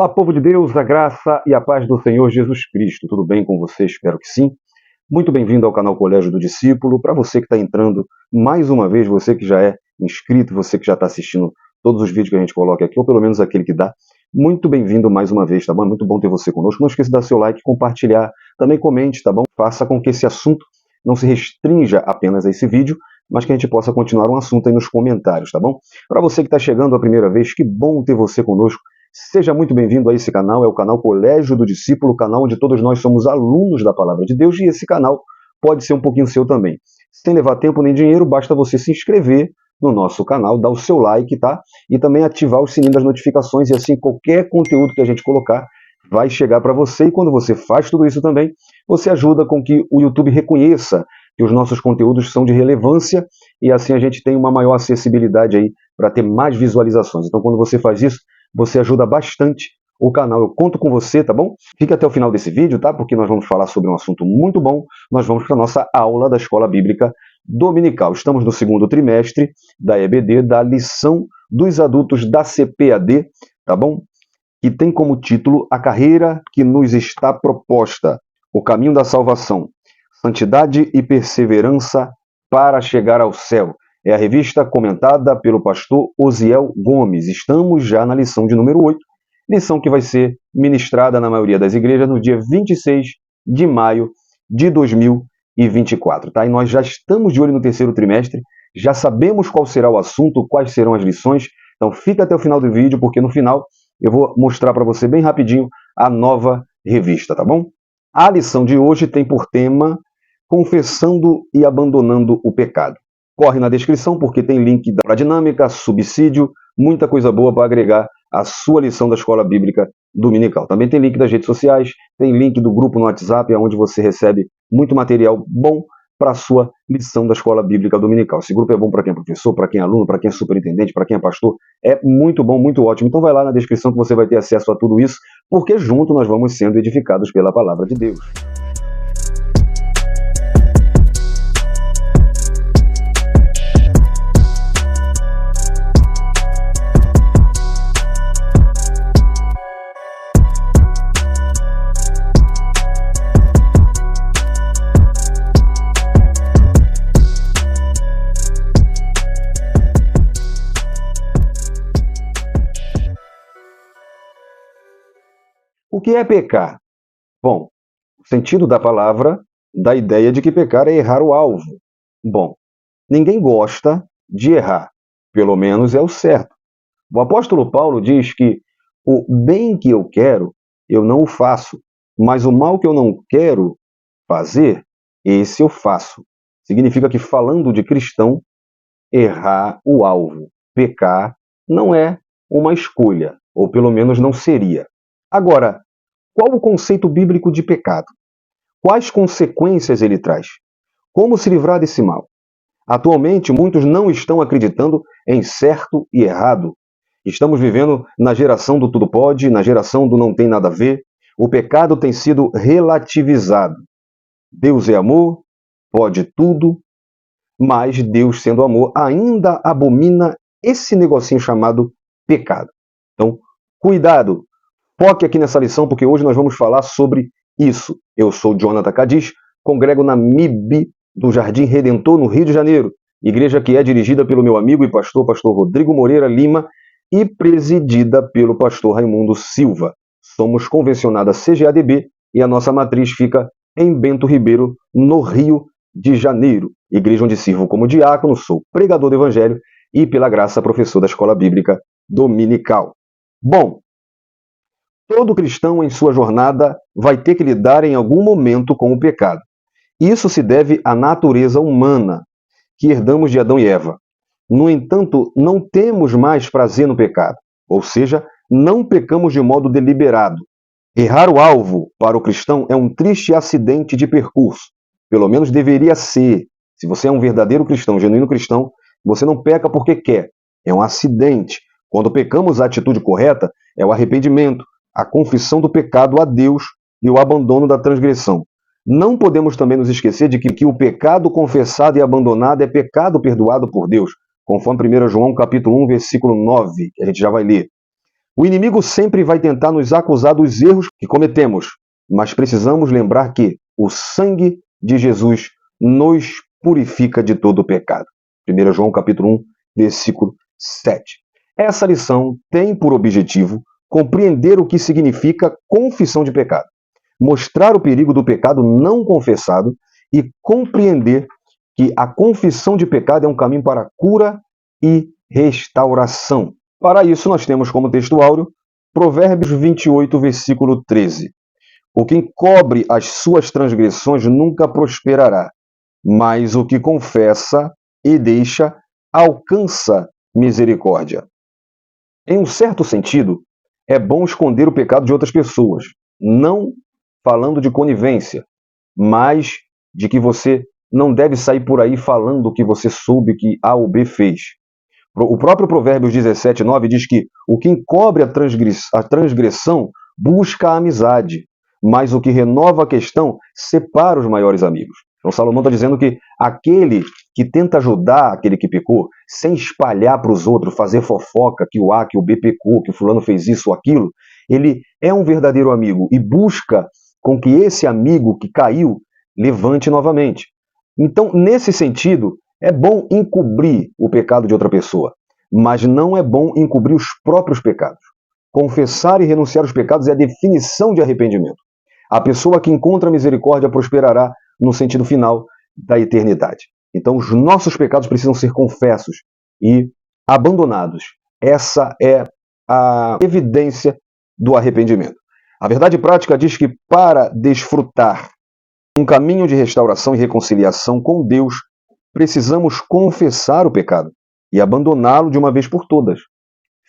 Olá, povo de Deus, a graça e a paz do Senhor Jesus Cristo. Tudo bem com você? Espero que sim. Muito bem-vindo ao canal Colégio do Discípulo. Para você que está entrando mais uma vez, você que já é inscrito, você que já está assistindo todos os vídeos que a gente coloca aqui, ou pelo menos aquele que dá, muito bem-vindo mais uma vez, tá bom? É muito bom ter você conosco. Não esqueça de dar seu like, compartilhar, também comente, tá bom? Faça com que esse assunto não se restrinja apenas a esse vídeo, mas que a gente possa continuar um assunto aí nos comentários, tá bom? Para você que está chegando a primeira vez, que bom ter você conosco. Seja muito bem-vindo a esse canal, é o canal Colégio do Discípulo, o canal onde todos nós somos alunos da Palavra de Deus, e esse canal pode ser um pouquinho seu também. Sem levar tempo nem dinheiro, basta você se inscrever no nosso canal, dar o seu like, tá? E também ativar o sininho das notificações, e assim qualquer conteúdo que a gente colocar vai chegar para você, e quando você faz tudo isso também, você ajuda com que o YouTube reconheça que os nossos conteúdos são de relevância, e assim a gente tem uma maior acessibilidade aí para ter mais visualizações. Então quando você faz isso, você ajuda bastante o canal. Eu conto com você, tá bom? Fique até o final desse vídeo, tá? Porque nós vamos falar sobre um assunto muito bom. Nós vamos para a nossa aula da Escola Bíblica Dominical. Estamos no segundo trimestre da EBD, da lição dos adultos da CPAD, tá bom? Que tem como título A Carreira que nos está proposta, o caminho da salvação, santidade e perseverança para chegar ao céu. É a revista comentada pelo pastor Osiel Gomes. Estamos já na lição de número 8, lição que vai ser ministrada na maioria das igrejas no dia 26 de maio de 2024. Tá? E nós já estamos de olho no terceiro trimestre, já sabemos qual será o assunto, quais serão as lições. Então fica até o final do vídeo, porque no final eu vou mostrar para você bem rapidinho a nova revista, tá bom? A lição de hoje tem por tema Confessando e Abandonando o Pecado. Corre na descrição porque tem link para dinâmica, subsídio, muita coisa boa para agregar à sua lição da Escola Bíblica Dominical. Também tem link das redes sociais, tem link do grupo no WhatsApp, onde você recebe muito material bom para a sua lição da Escola Bíblica Dominical. Esse grupo é bom para quem é professor, para quem é aluno, para quem é superintendente, para quem é pastor. É muito bom, muito ótimo. Então vai lá na descrição que você vai ter acesso a tudo isso, porque junto nós vamos sendo edificados pela Palavra de Deus. O que é pecar? Bom, o sentido da palavra dá a ideia de que pecar é errar o alvo. Bom, ninguém gosta de errar, pelo menos é o certo. O apóstolo Paulo diz que o bem que eu quero, eu não o faço, mas o mal que eu não quero fazer, esse eu faço. Significa que, falando de cristão, errar o alvo, pecar, não é uma escolha, ou pelo menos não seria. Agora, qual o conceito bíblico de pecado? Quais consequências ele traz? Como se livrar desse mal? Atualmente, muitos não estão acreditando em certo e errado. Estamos vivendo na geração do tudo pode, na geração do não tem nada a ver. O pecado tem sido relativizado. Deus é amor, pode tudo, mas Deus, sendo amor, ainda abomina esse negocinho chamado pecado. Então, cuidado! Foque aqui nessa lição, porque hoje nós vamos falar sobre isso. Eu sou Jonathan Cadiz, congrego na MIB do Jardim Redentor, no Rio de Janeiro, igreja que é dirigida pelo meu amigo e pastor Rodrigo Moreira Lima e presidida pelo pastor Raimundo Silva. Somos convencionada CGADB e a nossa matriz fica em Bento Ribeiro, no Rio de Janeiro. Igreja onde sirvo como diácono, sou pregador do Evangelho e, pela graça, professor da Escola Bíblica Dominical. Bom, todo cristão em sua jornada vai ter que lidar em algum momento com o pecado. Isso se deve à natureza humana que herdamos de Adão e Eva. No entanto, não temos mais prazer no pecado, ou seja, não pecamos de modo deliberado. Errar o alvo para o cristão é um triste acidente de percurso. Pelo menos deveria ser. Se você é um verdadeiro cristão, um genuíno cristão, você não peca porque quer. É um acidente. Quando pecamos, a atitude correta é o arrependimento, a confissão do pecado a Deus e o abandono da transgressão. Não podemos também nos esquecer de que o pecado confessado e abandonado é pecado perdoado por Deus, conforme 1 João capítulo 1, versículo 9, que a gente já vai ler. O inimigo sempre vai tentar nos acusar dos erros que cometemos, mas precisamos lembrar que o sangue de Jesus nos purifica de todo o pecado. 1 João capítulo 1, versículo 7. Essa lição tem por objetivo compreender o que significa confissão de pecado, mostrar o perigo do pecado não confessado e compreender que a confissão de pecado é um caminho para a cura e restauração. Para isso, nós temos como texto áureo Provérbios 28, versículo 13. O que encobre as suas transgressões nunca prosperará, mas o que confessa e deixa alcança misericórdia. Em um certo sentido, é bom esconder o pecado de outras pessoas, não falando de conivência, mas de que você não deve sair por aí falando que você soube que A ou B fez. O próprio Provérbios 17, 9 diz que o que encobre a transgressão busca a amizade, mas o que renova a questão separa os maiores amigos. Então Salomão está dizendo que aquele que tenta ajudar aquele que pecou, sem espalhar para os outros, fazer fofoca que o A, que o B pecou, que o fulano fez isso ou aquilo, ele é um verdadeiro amigo e busca com que esse amigo que caiu levante novamente. Então, nesse sentido, é bom encobrir o pecado de outra pessoa, mas não é bom encobrir os próprios pecados. Confessar e renunciar aos pecados é a definição de arrependimento. A pessoa que encontra misericórdia prosperará no sentido final da eternidade. Então, os nossos pecados precisam ser confessos e abandonados. Essa é a evidência do arrependimento. A verdade prática diz que para desfrutar um caminho de restauração e reconciliação com Deus, precisamos confessar o pecado e abandoná-lo de uma vez por todas.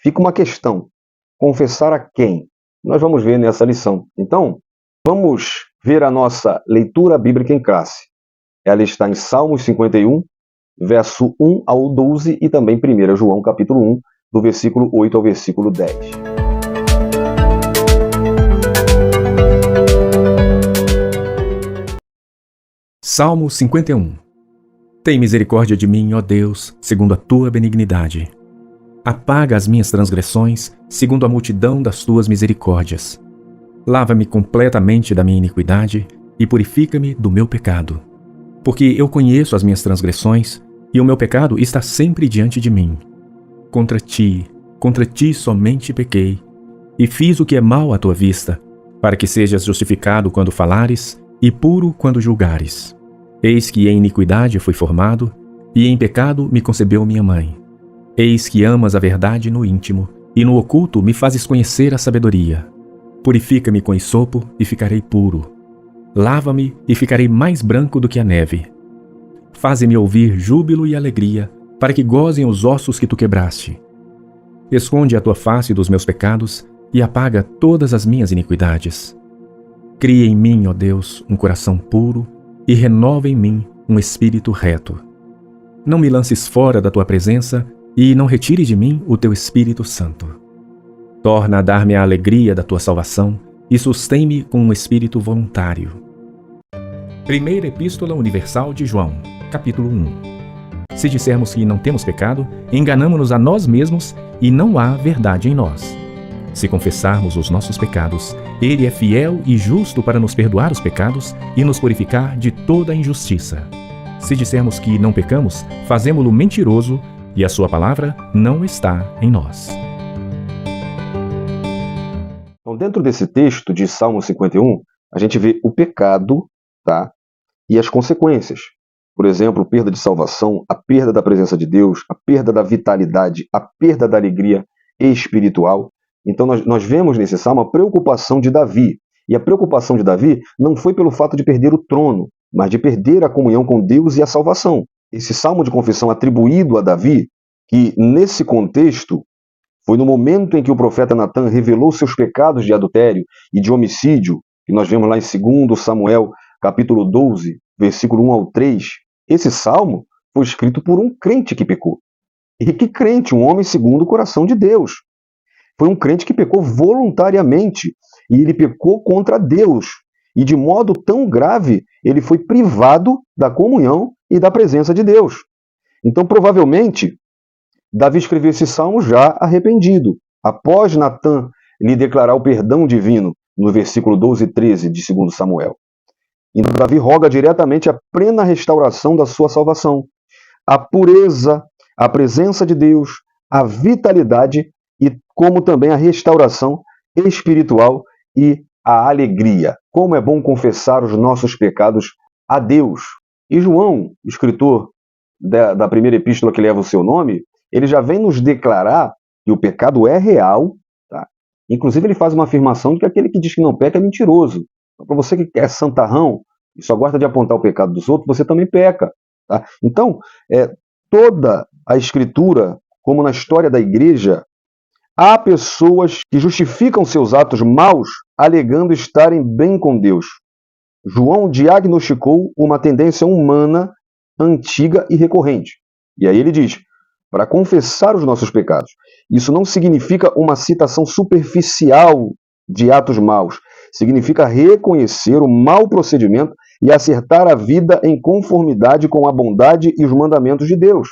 Fica uma questão: confessar a quem? Nós vamos ver nessa lição. Então, vamos ver a nossa leitura bíblica em classe. Ela está em Salmos 51, verso 1 ao 12 e também 1 João capítulo 1, do versículo 8 ao versículo 10. Salmo 51. Tem misericórdia de mim, ó Deus, segundo a tua benignidade. Apaga as minhas transgressões, segundo a multidão das tuas misericórdias. Lava-me completamente da minha iniquidade e purifica-me do meu pecado. Porque eu conheço as minhas transgressões e o meu pecado está sempre diante de mim. Contra ti somente pequei, e fiz o que é mal à tua vista, para que sejas justificado quando falares e puro quando julgares. Eis que em iniquidade fui formado, e em pecado me concebeu minha mãe. Eis que amas a verdade no íntimo, e no oculto me fazes conhecer a sabedoria. Purifica-me com esopo e ficarei puro. Lava-me e ficarei mais branco do que a neve. Faze-me ouvir júbilo e alegria, para que gozem os ossos que tu quebraste. Esconde a tua face dos meus pecados e apaga todas as minhas iniquidades. Cria em mim, ó Deus, um coração puro e renova em mim um espírito reto. Não me lances fora da tua presença e não retire de mim o teu Espírito Santo. Torna a dar-me a alegria da tua salvação e sustém-me com um espírito voluntário. Primeira Epístola Universal de João, capítulo 1. Se dissermos que não temos pecado, enganamo-nos a nós mesmos e não há verdade em nós. Se confessarmos os nossos pecados, Ele é fiel e justo para nos perdoar os pecados e nos purificar de toda a injustiça. Se dissermos que não pecamos, fazemo-lo mentiroso e a sua palavra não está em nós. Então, dentro desse texto de Salmo 51, a gente vê o pecado, tá? E as consequências. Por exemplo, perda de salvação, a perda da presença de Deus, a perda da vitalidade, a perda da alegria espiritual. Então nós vemos nesse salmo a preocupação de Davi. E a preocupação de Davi não foi pelo fato de perder o trono, mas de perder a comunhão com Deus e a salvação. Esse salmo de confissão atribuído a Davi, que nesse contexto foi no momento em que o profeta Natan revelou seus pecados de adultério e de homicídio, que nós vemos lá em 2 Samuel, capítulo 12, versículo 1 ao 3. Esse salmo foi escrito por um crente que pecou. E que crente? Um homem segundo o coração de Deus. Foi um crente que pecou voluntariamente, e ele pecou contra Deus. E de modo tão grave, ele foi privado da comunhão e da presença de Deus. Então, provavelmente, Davi escreveu esse salmo já arrependido. após Natã lhe declarar o perdão divino, no versículo 12 e 13 de 2 Samuel. Então Davi roga diretamente a plena restauração da sua salvação, a pureza, a presença de Deus, a vitalidade e como também a restauração espiritual e a alegria. Como é bom confessar os nossos pecados a Deus. E João, escritor da primeira epístola que leva o seu nome, ele já vem nos declarar que o pecado é real, tá? Inclusive ele faz uma afirmação de que aquele que diz que não peca é mentiroso. Então, para você que é santarrão e só gosta de apontar o pecado dos outros, você também peca. Tá? Então, toda a Escritura, como na história da igreja, há pessoas que justificam seus atos maus alegando estarem bem com Deus. João diagnosticou uma tendência humana antiga e recorrente. E aí ele diz, para confessar os nossos pecados. Isso não significa uma citação superficial de atos maus. Significa reconhecer o mau procedimento e acertar a vida em conformidade com a bondade e os mandamentos de Deus.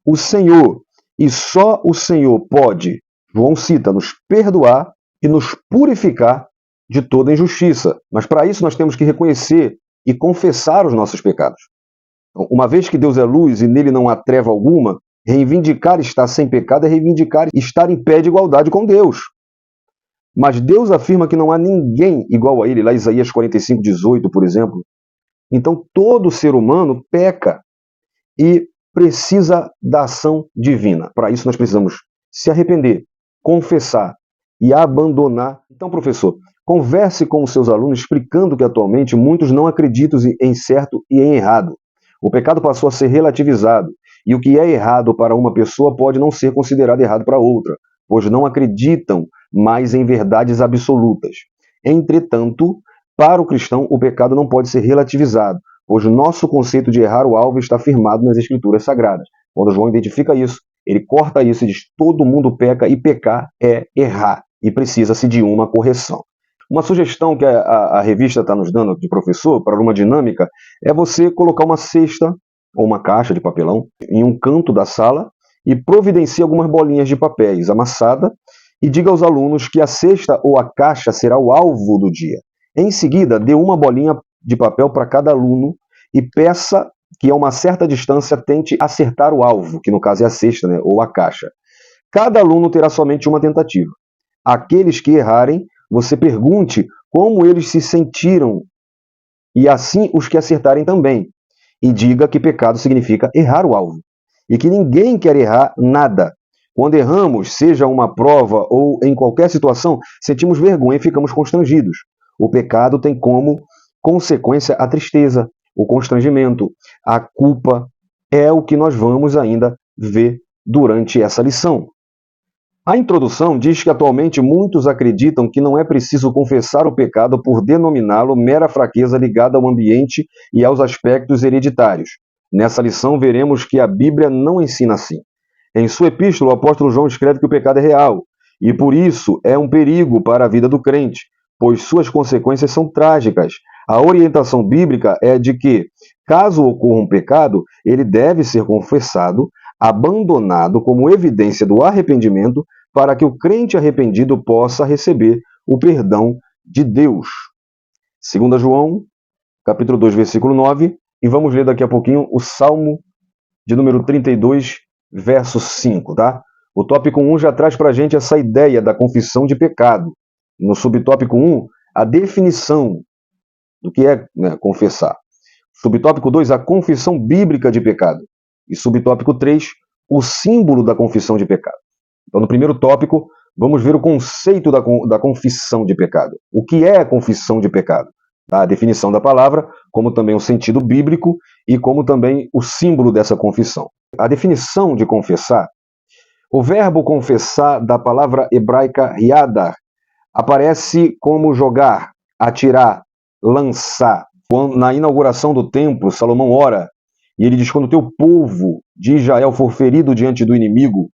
O Senhor, e só o Senhor pode, João cita, nos perdoar e nos purificar de toda injustiça. Mas para isso nós temos que reconhecer e confessar os nossos pecados. Uma vez que Deus é luz e nele não há treva alguma, reivindicar estar sem pecado é reivindicar estar em pé de igualdade com Deus. Mas Deus afirma que não há ninguém igual a ele, lá em Isaías 45:18, por exemplo. Então todo ser humano peca e precisa da ação divina. Para isso nós precisamos se arrepender, confessar e abandonar. Então, professor, converse com os seus alunos explicando que atualmente muitos não acreditam em certo e em errado. O pecado passou a ser relativizado, e o que é errado para uma pessoa pode não ser considerado errado para outra, pois não acreditam mais em verdades absolutas. Entretanto, para o cristão, o pecado não pode ser relativizado, pois o nosso conceito de errar o alvo está firmado nas Escrituras Sagradas. Quando João identifica isso, ele corta isso e diz: todo mundo peca, e pecar é errar, e precisa-se de uma correção. Uma sugestão que a revista está nos dando de professor, para uma dinâmica, é você colocar uma cesta ou uma caixa de papelão em um canto da sala e providencie algumas bolinhas de papéis amassada e diga aos alunos que a cesta ou a caixa será o alvo do dia. Em seguida, dê uma bolinha de papel para cada aluno e peça que a uma certa distância tente acertar o alvo, que no caso é a cesta, né, ou a caixa. Cada aluno terá somente uma tentativa. Aqueles que errarem, você pergunte como eles se sentiram, e assim os que acertarem também. E diga que pecado significa errar o alvo, e que ninguém quer errar nada. Quando erramos, seja uma prova ou em qualquer situação, sentimos vergonha e ficamos constrangidos. O pecado tem como consequência a tristeza, o constrangimento, a culpa. É o que nós vamos ainda ver durante essa lição. A introdução diz que atualmente muitos acreditam que não é preciso confessar o pecado por denominá-lo mera fraqueza ligada ao ambiente e aos aspectos hereditários. Nessa lição veremos que a Bíblia não ensina assim. Em sua epístola, o apóstolo João escreve que o pecado é real, e por isso é um perigo para a vida do crente, pois suas consequências são trágicas. A orientação bíblica é de que, caso ocorra um pecado, ele deve ser confessado, abandonado como evidência do arrependimento, para que o crente arrependido possa receber o perdão de Deus. 2 João, capítulo 2, versículo 9, e vamos ler daqui a pouquinho o Salmo de número 32, verso 5, tá? O tópico 1 já traz para a gente essa ideia da confissão de pecado. No subtópico 1, a definição do que é, confessar. Subtópico 2, a confissão bíblica de pecado. E subtópico 3, o símbolo da confissão de pecado. Então, no primeiro tópico, vamos ver o conceito da confissão de pecado. O que é a confissão de pecado? A definição da palavra, como também o sentido bíblico e como também o símbolo dessa confissão. A definição de confessar, o verbo confessar da palavra hebraica yadar aparece como jogar, atirar, lançar. Na inauguração do templo, Salomão ora, e ele diz: quando o teu povo de Israel for ferido diante do inimigo,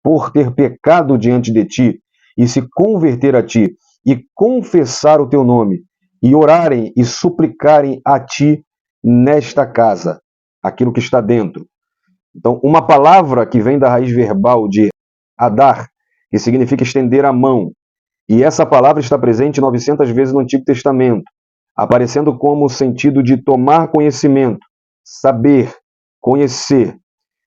por ter pecado diante de ti, e se converter a ti, e confessar o teu nome, e orarem e suplicarem a ti nesta casa, aquilo que está dentro. Então, uma palavra que vem da raiz verbal de adar, que significa estender a mão. E essa palavra está presente 900 vezes no Antigo Testamento, aparecendo como o sentido de tomar conhecimento, saber, conhecer.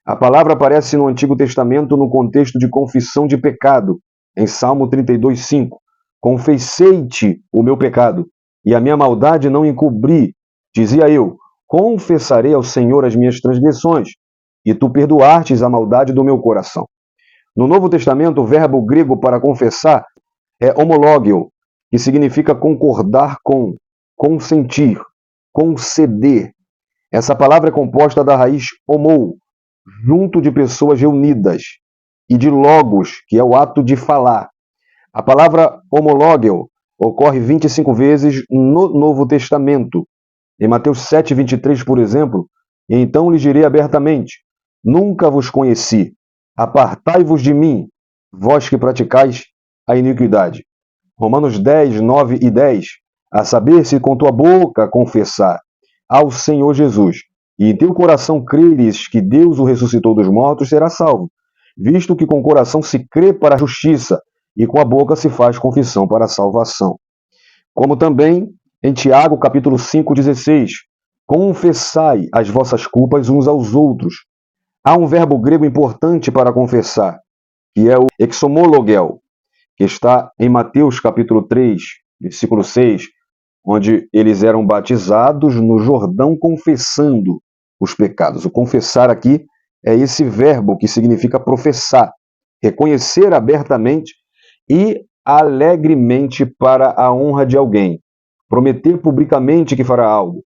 A palavra aparece no Antigo Testamento no contexto de confissão de pecado, em Salmo 32:5. Confessei-te o meu pecado, e a minha maldade não encobri. Dizia eu, confessarei ao Senhor as minhas transgressões, e tu perdoastes a maldade do meu coração. No Novo Testamento, o verbo grego para confessar é homologio, que significa concordar com, consentir, conceder. Essa palavra é composta da raiz homou, junto de pessoas reunidas, e de logos, que é o ato de falar. A palavra homologio ocorre 25 vezes no Novo Testamento. Em Mateus 7:23, por exemplo, então lhes direi abertamente, nunca vos conheci, apartai-vos de mim, vós que praticais a iniquidade. Romanos 10:9 e 10, a saber se com tua boca confessar ao Senhor Jesus, e em teu coração creres que Deus o ressuscitou dos mortos, será salvo, visto que com o coração se crê para a justiça, e com a boca se faz confissão para a salvação. Como também em Tiago, capítulo 5:16, confessai as vossas culpas uns aos outros. Há um verbo grego importante para confessar, que é o exomologel, que está em Mateus capítulo 3, versículo 6, onde eles eram batizados no Jordão confessando os pecados. O confessar aqui é esse verbo que significa professar, reconhecer abertamente e alegremente para a honra de alguém, prometer publicamente que fará algo,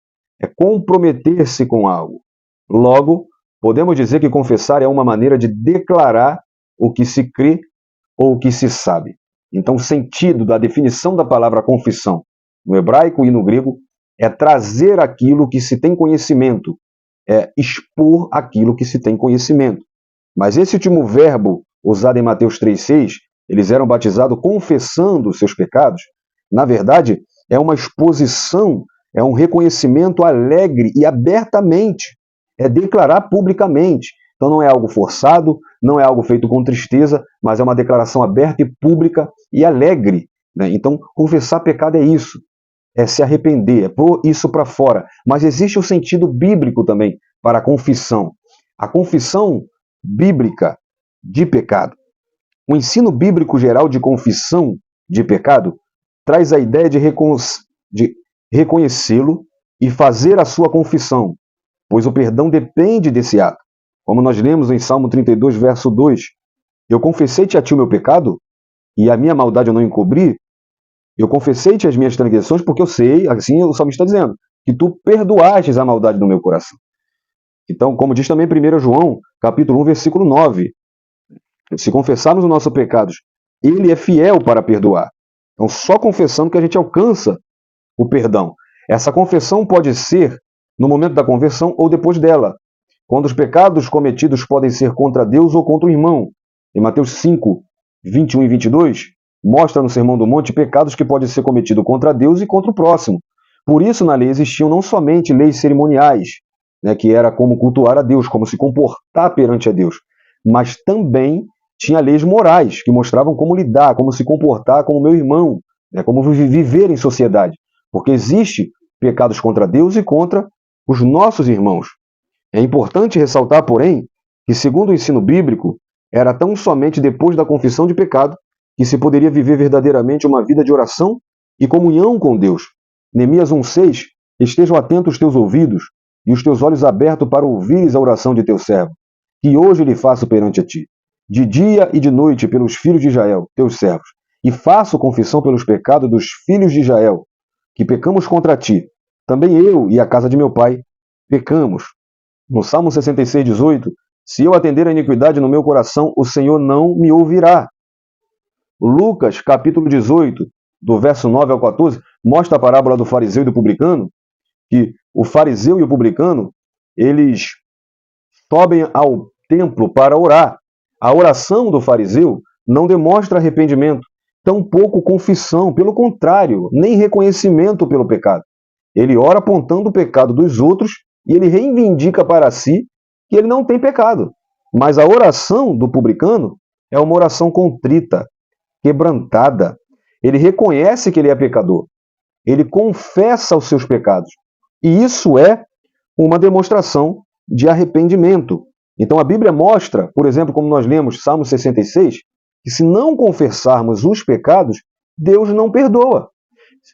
é comprometer-se com algo. Logo, podemos dizer que confessar é uma maneira de declarar o que se crê ou o que se sabe. Então, o sentido da definição da palavra confissão, no hebraico e no grego, é trazer aquilo que se tem conhecimento, é expor aquilo que se tem conhecimento. Mas esse último verbo, usado em Mateus 3,6, eles eram batizados confessando os seus pecados, na verdade, é uma exposição, é um reconhecimento alegre e abertamente, é declarar publicamente. Então não é algo forçado, não é algo feito com tristeza, mas é uma declaração aberta e pública e alegre, né? Então, confessar pecado é isso, é se arrepender, é pôr isso para fora. Mas existe o sentido bíblico também para a confissão. A confissão bíblica de pecado. O ensino bíblico geral de confissão de pecado traz a ideia de reconhecê-lo e fazer a sua confissão, pois o perdão depende desse ato. Como nós lemos em Salmo 32, verso 2, eu confessei-te a ti o meu pecado, e a minha maldade eu não encobri. Eu confessei-te as minhas transgressões, porque eu sei, assim o salmista está dizendo, que tu perdoastes a maldade do meu coração. Então, como diz também 1 João, capítulo 1, versículo 9, se confessarmos os nossos pecados, ele é fiel para perdoar. Então, só confessando que a gente alcança o perdão. Essa confissão pode ser no momento da conversão ou depois dela, quando os pecados cometidos podem ser contra Deus ou contra o irmão. Em Mateus 5, 21 e 22, mostra no Sermão do Monte pecados que podem ser cometidos contra Deus e contra o próximo. Por isso, na lei existiam não somente leis cerimoniais, né, que era como cultuar a Deus, como se comportar perante a Deus, mas também tinha leis morais, que mostravam como lidar, como se comportar como meu irmão, né, como viver em sociedade. Porque existe pecados contra Deus e contra os nossos irmãos. É importante ressaltar, porém, que segundo o ensino bíblico, era tão somente depois da confissão de pecado que se poderia viver verdadeiramente uma vida de oração e comunhão com Deus. Neemias 1,6, estejam atentos os teus ouvidos e os teus olhos abertos para ouvires a oração de teu servo, que hoje lhe faço perante a ti, de dia e de noite pelos filhos de Israel, teus servos, e faço confissão pelos pecados dos filhos de Israel, que pecamos contra ti. Também eu e a casa de meu pai pecamos. No Salmo 66:18, se eu atender a iniquidade no meu coração, o Senhor não me ouvirá. Lucas, capítulo 18, do verso 9 ao 14, mostra a parábola do fariseu e do publicano, que o fariseu e o publicano, eles sobem ao templo para orar. A oração do fariseu não demonstra arrependimento, tampouco confissão, pelo contrário, nem reconhecimento pelo pecado. Ele ora apontando o pecado dos outros e ele reivindica para si que ele não tem pecado. Mas a oração do publicano É uma oração contrita, quebrantada. Ele reconhece que ele é pecador. Ele confessa os seus pecados. E isso é uma demonstração de arrependimento. Então a Bíblia mostra, por exemplo, como nós lemos Salmo 66, que se não confessarmos os pecados, Deus não perdoa.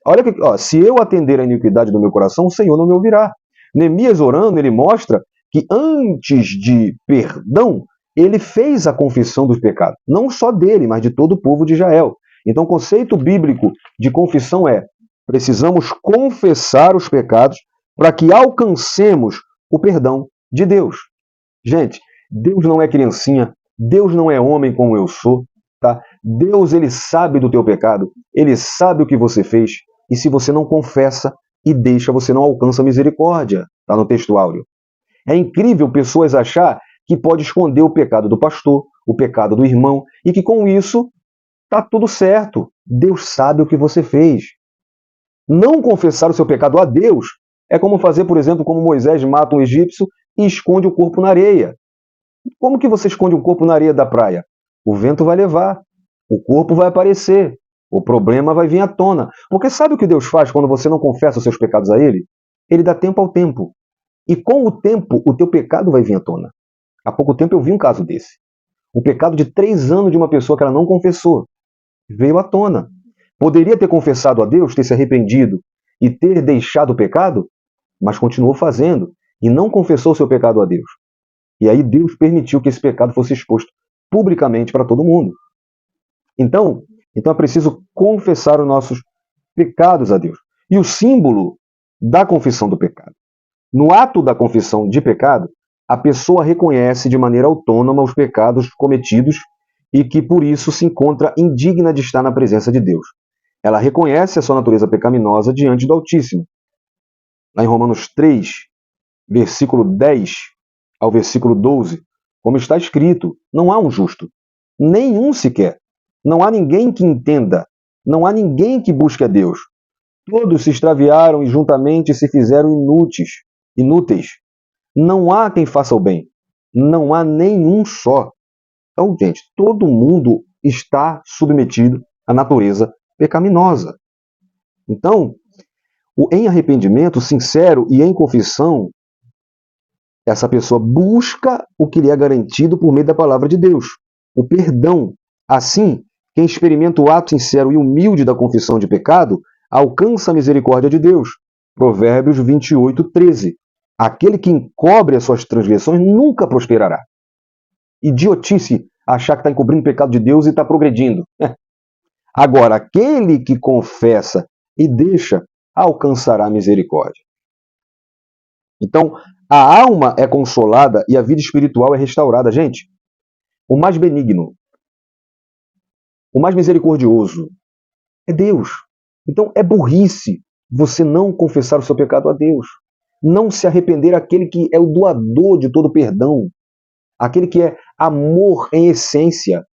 Olha que, se eu atender a iniquidade do meu coração, o Senhor não me ouvirá. Neemias orando, ele mostra que antes de perdão, ele fez a confissão dos pecados. Não só dele, mas de todo o povo de Israel. Então o conceito bíblico de confissão é: precisamos confessar os pecados para que alcancemos o perdão de Deus. Gente, Deus não é criancinha, Deus não é homem como eu sou, tá? Deus, ele sabe do teu pecado, ele sabe o que você fez, e se você não confessa e deixa, você não alcança misericórdia, tá no texto áureo. É incrível pessoas achar que pode esconder o pecado do pastor, o pecado do irmão, e que com isso tá tudo certo. Deus sabe o que você fez. Não confessar o seu pecado a Deus é como fazer, por exemplo, como Moisés mata um egípcio e esconde o corpo na areia. Como que você esconde um corpo na areia da praia? O vento vai levar, o corpo vai aparecer, o problema vai vir à tona. Porque sabe o que Deus faz quando você não confessa os seus pecados a Ele? Ele dá tempo ao tempo. E com o tempo, o teu pecado vai vir à tona. Há pouco tempo eu vi um caso desse. O pecado de 3 anos de uma pessoa que ela não confessou veio à tona. Poderia ter confessado a Deus, ter se arrependido e ter deixado o pecado, mas continuou fazendo e não confessou o seu pecado a Deus. E aí Deus permitiu que esse pecado fosse exposto publicamente para todo mundo. Então é preciso confessar os nossos pecados a Deus. E o símbolo da confissão do pecado. No ato da confissão de pecado, a pessoa reconhece de maneira autônoma os pecados cometidos e que por isso se encontra indigna de estar na presença de Deus. Ela reconhece a sua natureza pecaminosa diante do Altíssimo. Lá em Romanos 3, versículo 10 ao versículo 12, como está escrito: não há um justo, nenhum sequer. Não há ninguém que entenda, não há ninguém que busque a Deus. Todos se extraviaram e juntamente se fizeram inúteis. Não há quem faça o bem, não há nenhum só. Então, gente, todo mundo está submetido à natureza pecaminosa. Então, em arrependimento sincero e em confissão, essa pessoa busca o que lhe é garantido por meio da palavra de Deus, o perdão. Assim, quem experimenta o ato sincero e humilde da confissão de pecado, alcança a misericórdia de Deus. Provérbios 28, 13. Aquele que encobre as suas transgressões nunca prosperará. Idiotice achar que está encobrindo o pecado de Deus e está progredindo. Agora, aquele que confessa e deixa, alcançará misericórdia. Então, a alma é consolada e a vida espiritual é restaurada. Gente, o mais benigno, o mais misericordioso é Deus. Então, é burrice você não confessar o seu pecado a Deus. Não se arrepender àquele que é o doador de todo perdão. Aquele que é amor em essência.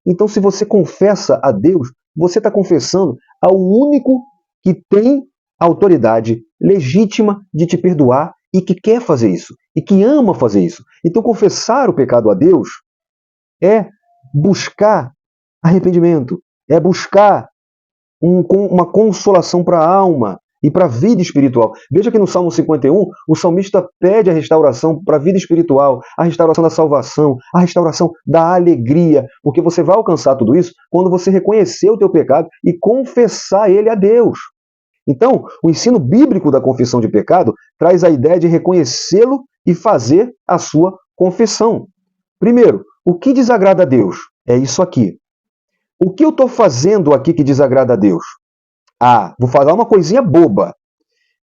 Então, se você confessa a Deus, você está confessando ao único que tem autoridade legítima de te perdoar e que quer fazer isso, e que ama fazer isso. Então, confessar o pecado a Deus é buscar arrependimento, é buscar uma consolação para a alma e para a vida espiritual. Veja que no Salmo 51, o salmista pede a restauração para a vida espiritual, a restauração da salvação, a restauração da alegria, porque você vai alcançar tudo isso quando você reconhecer o teu pecado e confessar ele a Deus. Então, o ensino bíblico da confissão de pecado traz a ideia de reconhecê-lo e fazer a sua confissão. Primeiro, o que desagrada a Deus? É isso aqui. O que eu estou fazendo aqui que desagrada a Deus? Vou falar uma coisinha boba.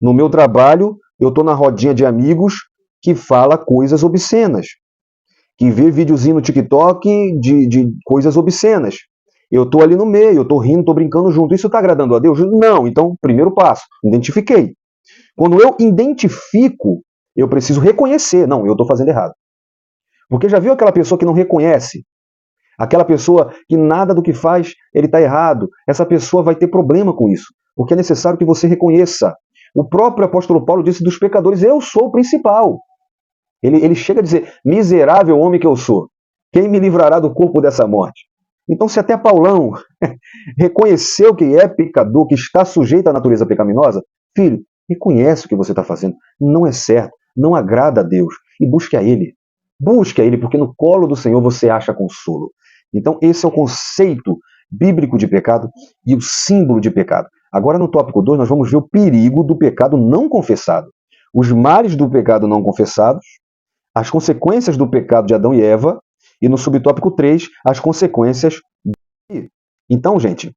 No meu trabalho, eu estou na rodinha de amigos que fala coisas obscenas, que vê videozinho no TikTok de coisas obscenas. Eu estou ali no meio, eu estou rindo, estou brincando junto. Isso está agradando a Deus? Não. Então, primeiro passo, identifiquei. Quando eu identifico, eu preciso reconhecer. Não, eu estou fazendo errado. Porque já viu aquela pessoa que não reconhece? Aquela pessoa que nada do que faz, ele está errado. Essa pessoa vai ter problema com isso. Porque é necessário que você reconheça. O próprio apóstolo Paulo disse dos pecadores: eu sou o principal. Ele chega a dizer: miserável homem que eu sou. Quem me livrará do corpo dessa morte? Então, se até Paulão reconheceu que é pecador, que está sujeito à natureza pecaminosa, filho, reconhece o que você está fazendo. Não é certo, não agrada a Deus. E busque a Ele. Busque a Ele, porque no colo do Senhor você acha consolo. Então, esse é o conceito bíblico de pecado e o símbolo de pecado. Agora, no tópico 2, nós vamos ver o perigo do pecado não confessado. Os males do pecado não confessados, as consequências do pecado de Adão e Eva, e no subtópico 3, as consequências. Então, gente,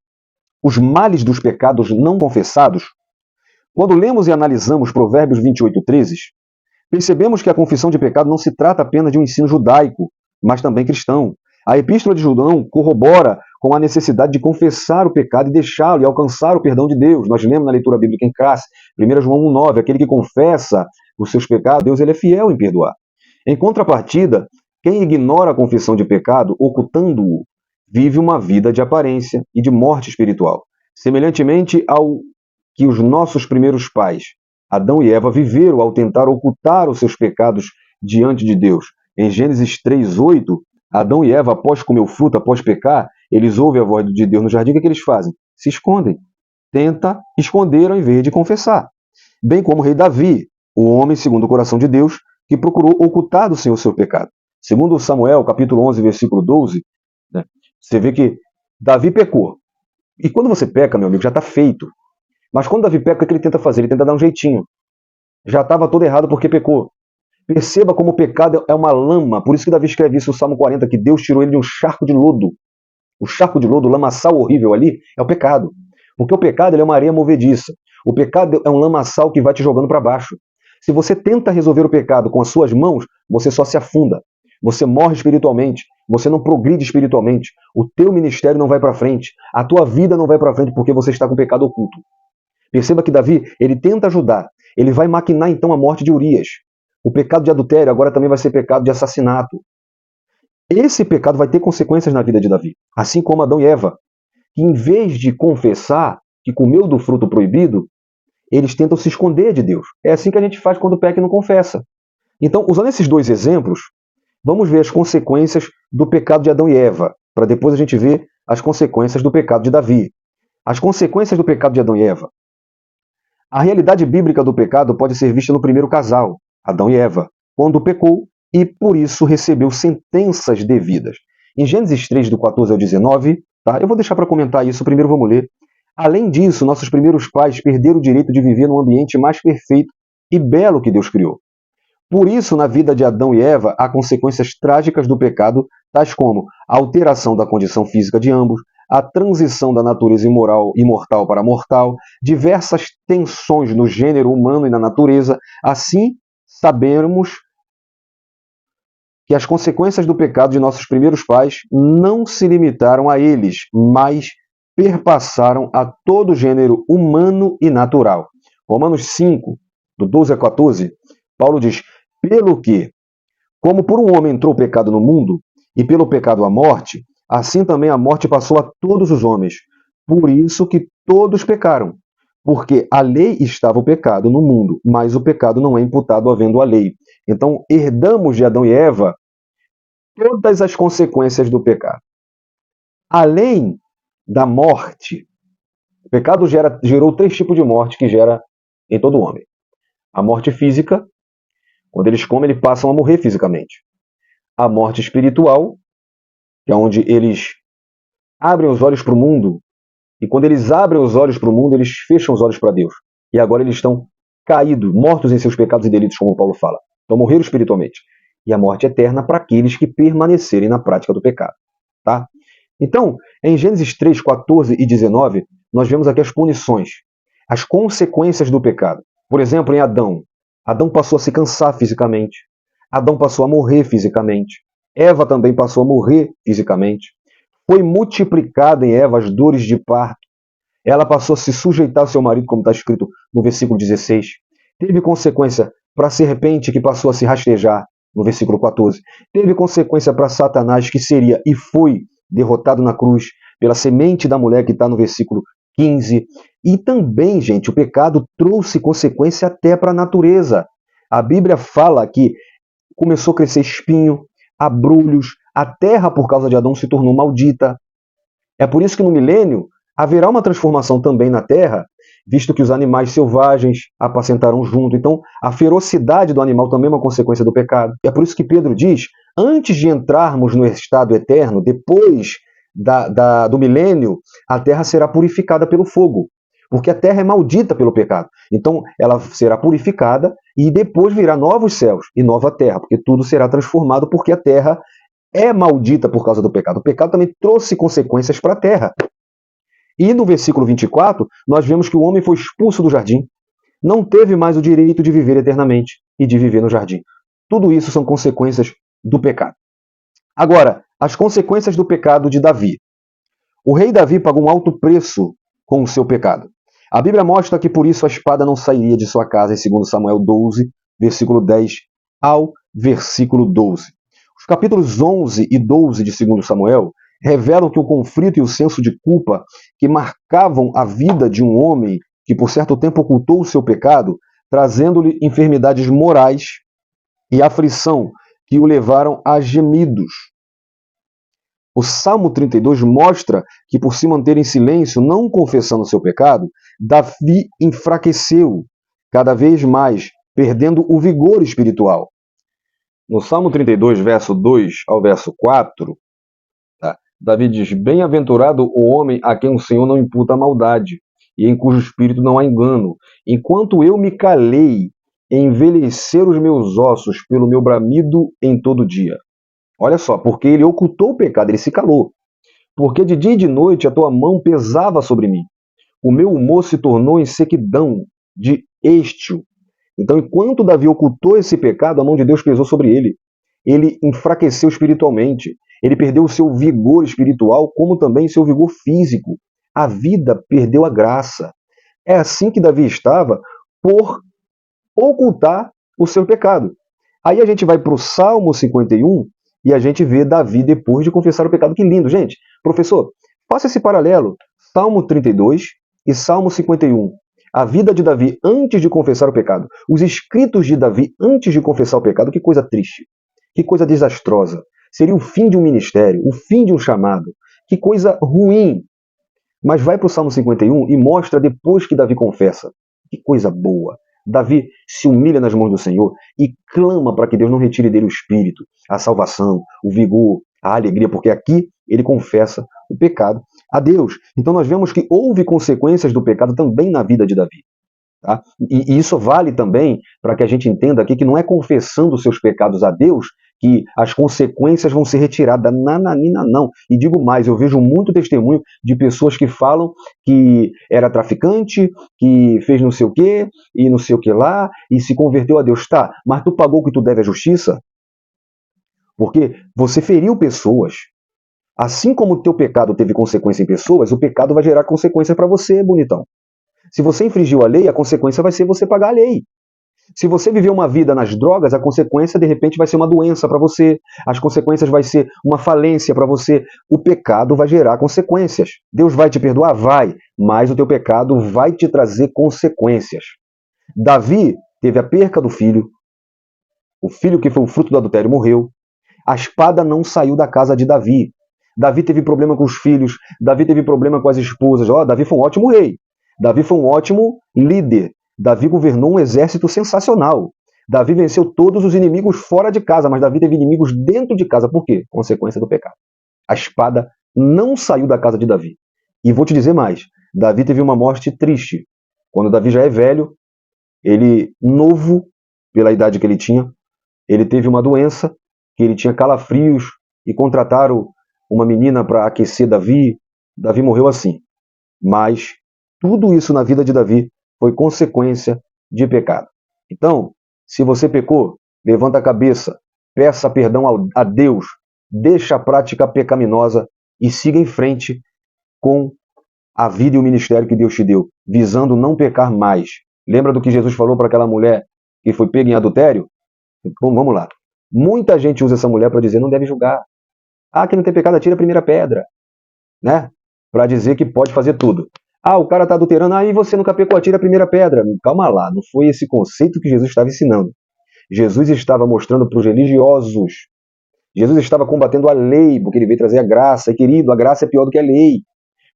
os males dos pecados não confessados, quando lemos e analisamos Provérbios 28:13, percebemos que a confissão de pecado não se trata apenas de um ensino judaico, mas também cristão. A Epístola de João corrobora com a necessidade de confessar o pecado e deixá-lo e alcançar o perdão de Deus. Nós lemos na leitura bíblica em classe, 1 João 1,9, aquele que confessa os seus pecados, Deus ele é fiel em perdoar. Em contrapartida, quem ignora a confissão de pecado, ocultando-o, vive uma vida de aparência e de morte espiritual. Semelhantemente ao que os nossos primeiros pais, Adão e Eva, viveram ao tentar ocultar os seus pecados diante de Deus. Em Gênesis 3:8, Adão e Eva, após comer o fruto, após pecar, eles ouvem a voz de Deus no jardim, o que eles fazem? Se escondem. Tenta esconder ao invés de confessar. Bem como o rei Davi, o homem segundo o coração de Deus, que procurou ocultar do Senhor o seu pecado. Segundo Samuel, capítulo 11, versículo 12, né, você vê que Davi pecou. E quando você peca, meu amigo, já está feito. Mas quando Davi peca, o que ele tenta fazer? Ele tenta dar um jeitinho. Já estava todo errado porque pecou. Perceba como o pecado é uma lama. Por isso que Davi escreve isso no Salmo 40, que Deus tirou ele de um charco de lodo. O charco de lodo, o lamaçal horrível ali, é o pecado. Porque o pecado ele é uma areia movediça. O pecado é um lamaçal que vai te jogando para baixo. Se você tenta resolver o pecado com as suas mãos, você só se afunda. Você morre espiritualmente. Você não progride espiritualmente. O teu ministério não vai para frente. A tua vida não vai para frente porque você está com o pecado oculto. Perceba que Davi, ele tenta ajudar. Ele vai maquinar então a morte de Urias. O pecado de adultério agora também vai ser pecado de assassinato. Esse pecado vai ter consequências na vida de Davi. Assim como Adão e Eva, que em vez de confessar que comeu do fruto proibido, eles tentam se esconder de Deus. É assim que a gente faz quando peca e não confessa. Então, usando esses dois exemplos, vamos ver as consequências do pecado de Adão e Eva, para depois a gente ver as consequências do pecado de Davi. As consequências do pecado de Adão e Eva. A realidade bíblica do pecado pode ser vista no primeiro casal, Adão e Eva, quando pecou e por isso recebeu sentenças devidas. Em Gênesis 3, do 14 ao 19, tá? Eu vou deixar para comentar isso, primeiro vamos ler. Além disso, nossos primeiros pais perderam o direito de viver num ambiente mais perfeito e belo que Deus criou. Por isso, na vida de Adão e Eva, há consequências trágicas do pecado, tais como a alteração da condição física de ambos, a transição da natureza imortal para mortal, diversas tensões no gênero humano e na natureza. Assim, sabemos que as consequências do pecado de nossos primeiros pais não se limitaram a eles, mas perpassaram a todo o gênero humano e natural. Romanos 5, do 12 a 14, Paulo diz: pelo que, como por um homem entrou o pecado no mundo, e pelo pecado a morte, assim também a morte passou a todos os homens. Por isso que todos pecaram. Porque a lei estava o pecado no mundo, mas o pecado não é imputado havendo a lei. Então, herdamos de Adão e Eva todas as consequências do pecado. Além da morte, o pecado gerou 3 tipos de morte que gera em todo homem. A morte física, quando eles comem, eles passam a morrer fisicamente. A morte espiritual, que é onde eles abrem os olhos para o mundo, e quando eles abrem os olhos para o mundo, eles fecham os olhos para Deus. E agora eles estão caídos, mortos em seus pecados e delitos, como Paulo fala. Então morreram espiritualmente. E a morte eterna para aqueles que permanecerem na prática do pecado. Tá? Então, em Gênesis 3, 14 e 19, nós vemos aqui as punições, as consequências do pecado. Por exemplo, em Adão. Adão passou a se cansar fisicamente. Adão passou a morrer fisicamente. Eva também passou a morrer fisicamente. Foi multiplicada em Eva as dores de parto. Ela passou a se sujeitar ao seu marido, como está escrito no versículo 16. Teve consequência para a serpente, que passou a se rastejar, no versículo 14. Teve consequência para Satanás, que seria e foi derrotado na cruz pela semente da mulher, que está no versículo 15. E também, gente, o pecado trouxe consequência até para a natureza. A Bíblia fala que começou a crescer espinho, abrolhos, A terra, por causa de Adão, se tornou maldita. É por isso que no milênio haverá uma transformação também na terra, visto que os animais selvagens apacentarão junto. Então, a ferocidade do animal também é uma consequência do pecado. É por isso que Pedro diz, antes de entrarmos no estado eterno, depois do milênio, a terra será purificada pelo fogo. Porque a terra é maldita pelo pecado. Então, ela será purificada e depois virá novos céus e nova terra, porque tudo será transformado, porque a terra é maldita por causa do pecado. O pecado também trouxe consequências para a terra. E no versículo 24, nós vemos que o homem foi expulso do jardim, não teve mais o direito de viver eternamente e de viver no jardim. Tudo isso são consequências do pecado. Agora, as consequências do pecado de Davi. O rei Davi pagou um alto preço com o seu pecado. A Bíblia mostra que por isso a espada não sairia de sua casa, em 2 Samuel 12, versículo 10 ao versículo 12. Os capítulos 11 e 12 de 2 Samuel revelam que o conflito e o senso de culpa que marcavam a vida de um homem que por certo tempo ocultou o seu pecado, trazendo-lhe enfermidades morais e aflição que o levaram a gemidos. O Salmo 32 mostra que por se manter em silêncio, não confessando seu pecado, Davi enfraqueceu cada vez mais, perdendo o vigor espiritual. No Salmo 32, verso 2 ao verso 4, Davi diz, bem-aventurado o homem a quem o Senhor não imputa maldade, e em cujo espírito não há engano. Enquanto eu me calei, envelheceram os meus ossos pelo meu bramido em todo dia. Olha só, porque ele ocultou o pecado, ele se calou. Porque de dia e de noite a tua mão pesava sobre mim. O meu humor se tornou em sequidão de estio. Então, enquanto Davi ocultou esse pecado, a mão de Deus pesou sobre ele. Ele enfraqueceu espiritualmente. Ele perdeu o seu vigor espiritual, como também seu vigor físico. A vida perdeu a graça. É assim que Davi estava por ocultar o seu pecado. Aí a gente vai para o Salmo 51 e a gente vê Davi depois de confessar o pecado. Que lindo, gente. Professor, faça esse paralelo. Salmo 32 e Salmo 51. A vida de Davi antes de confessar o pecado. Os escritos de Davi antes de confessar o pecado. Que coisa triste. Que coisa desastrosa. Seria o fim de um ministério, o fim de um chamado. Que coisa ruim. Mas vai para o Salmo 51 e mostra depois que Davi confessa. Que coisa boa. Davi se humilha nas mãos do Senhor e clama para que Deus não retire dele o espírito, a salvação, o vigor, a alegria, porque aqui ele confessa o pecado a Deus. Então nós vemos que houve consequências do pecado também na vida de Davi. Tá? E isso vale também para que a gente entenda aqui que não é confessando os seus pecados a Deus que as consequências vão ser retiradas. Nananina, não. E digo mais, eu vejo muito testemunho de pessoas que falam que era traficante, que fez não sei o quê, e não sei o que lá, e se converteu a Deus. Tá, mas tu pagou o que tu deve à justiça? Porque você feriu pessoas. Assim como o teu pecado teve consequência em pessoas, o pecado vai gerar consequência para você, bonitão. Se você infringiu a lei, a consequência vai ser você pagar a lei. Se você viveu uma vida nas drogas, a consequência, de repente, vai ser uma doença para você. As consequências vai ser uma falência para você. O pecado vai gerar consequências. Deus vai te perdoar? Vai. Mas o teu pecado vai te trazer consequências. Davi teve a perca do filho. O filho que foi o fruto do adultério morreu. A espada não saiu da casa de Davi. Davi teve problema com os filhos. Davi teve problema com as esposas. Davi foi um ótimo rei. Davi foi um ótimo líder. Davi governou um exército sensacional. Davi venceu todos os inimigos fora de casa, mas Davi teve inimigos dentro de casa. Por quê? Consequência do pecado. A espada não saiu da casa de Davi. E vou te dizer mais. Davi teve uma morte triste. Quando Davi já é velho, ele, novo, pela idade que ele tinha, ele teve uma doença, que ele tinha calafrios, e contrataram uma menina para aquecer Davi. Davi morreu assim. Mas tudo isso na vida de Davi foi consequência de pecado. Então, se você pecou, levanta a cabeça, peça perdão a Deus, deixa a prática pecaminosa e siga em frente com a vida e o ministério que Deus te deu, visando não pecar mais. Lembra do que Jesus falou para aquela mulher que foi pega em adultério? Bom, vamos lá. Muita gente usa essa mulher para dizer não deve julgar. Quem não tem pecado atira a primeira pedra, né? Para dizer que pode fazer tudo. O cara está adulterando, e você nunca pecou, atira a primeira pedra. Calma lá, não foi esse conceito que Jesus estava ensinando. Jesus estava mostrando para os religiosos, Jesus estava combatendo a lei, porque ele veio trazer a graça. E, querido, a graça é pior do que a lei.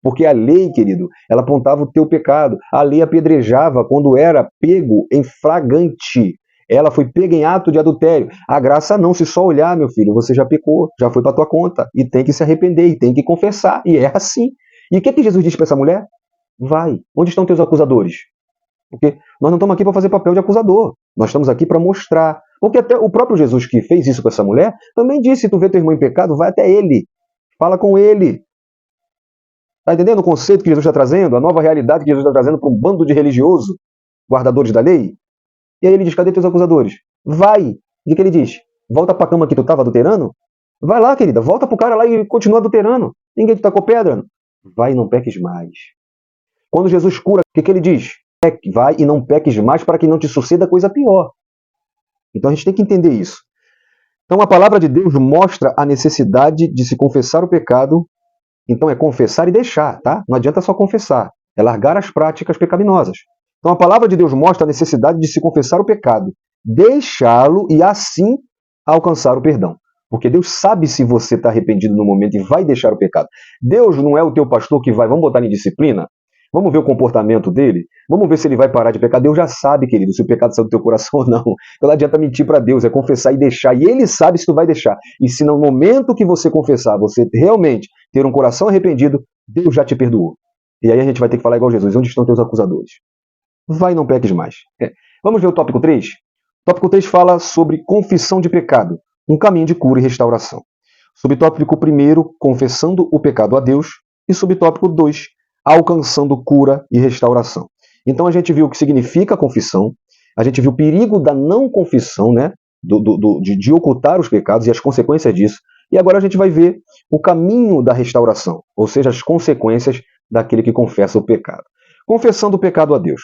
Porque a lei, querido, ela apontava o teu pecado. A lei apedrejava quando era pego em flagrante. Ela foi pega em ato de adultério. A graça não, se só olhar, meu filho, você já pecou, já foi para tua conta. E tem que se arrepender, e tem que confessar. E é assim. E o que Jesus disse para essa mulher? Vai. Onde estão teus acusadores? Porque nós não estamos aqui para fazer papel de acusador. Nós estamos aqui para mostrar. Porque até o próprio Jesus que fez isso com essa mulher também disse: se tu vê teu irmão em pecado, vai até ele. Fala com ele. Está entendendo o conceito que Jesus está trazendo? A nova realidade que Jesus está trazendo para um bando de religioso, guardadores da lei? E aí ele diz: cadê teus acusadores? Vai. E o que ele diz? Volta para a cama que tu estava adulterando? Vai lá, querida. Volta para o cara lá e continua adulterando. Ninguém te tacou pedra. Vai e não peques mais. Quando Jesus cura, o que ele diz? Vai e não peques mais para que não te suceda coisa pior. Então a gente tem que entender isso. Então a palavra de Deus mostra a necessidade de se confessar o pecado. Então é confessar e deixar, tá? Não adianta só confessar. É largar as práticas pecaminosas. Então a palavra de Deus mostra a necessidade de se confessar o pecado, deixá-lo e assim alcançar o perdão. Porque Deus sabe se você está arrependido no momento e vai deixar o pecado. Deus não é o teu pastor que vai, vamos botar em disciplina? Vamos ver o comportamento dele? Vamos ver se ele vai parar de pecar? Deus já sabe, querido, se o pecado saiu do teu coração ou não. Então não adianta mentir para Deus, é confessar e deixar. E ele sabe se tu vai deixar. E se no momento que você confessar, você realmente ter um coração arrependido, Deus já te perdoou. E aí a gente vai ter que falar igual Jesus: onde estão teus acusadores? Vai, não peques mais. Vamos ver o tópico 3? O tópico 3 fala sobre confissão de pecado, um caminho de cura e restauração. Subtópico 1, confessando o pecado a Deus. E subtópico 2, alcançando cura e restauração. Então a gente viu o que significa a confissão, a gente viu o perigo da não confissão, né? de ocultar os pecados e as consequências disso. E agora a gente vai ver o caminho da restauração, ou seja, as consequências daquele que confessa o pecado. Confessando o pecado a Deus.